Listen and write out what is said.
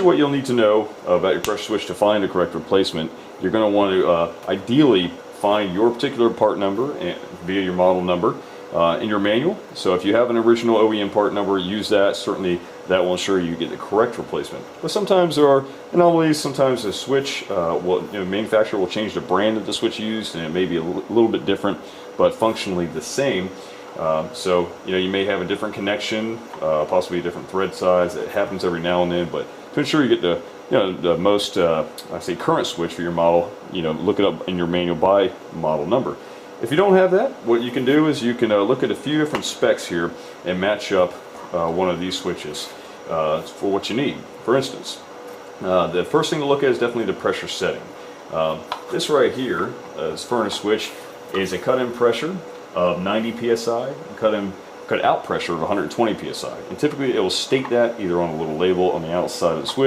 What you'll need to know about your pressure switch to find a correct replacement, you're going to want to ideally find your particular part number via your model number in your manual. So if you have an original OEM part number, use that. Certainly that will ensure you get the correct replacement. But sometimes there are anomalies. Sometimes the switch, manufacturer will change the brand of the switch used, and it may be a little bit different, but functionally the same. So you may have a different connection, possibly a different thread size. It happens every now and then, but to ensure you get the most I say current switch for your model, look it up in your manual by model number. If you don't have that, what you can do is you can look at a few different specs here and match up one of these switches for what you need. For instance, the first thing to look at is definitely the pressure setting. This right here, this furnace switch, is a cut-in pressure of 90 psi, cut out pressure of 120 psi, and typically it will state that either on a little label on the outside of the switch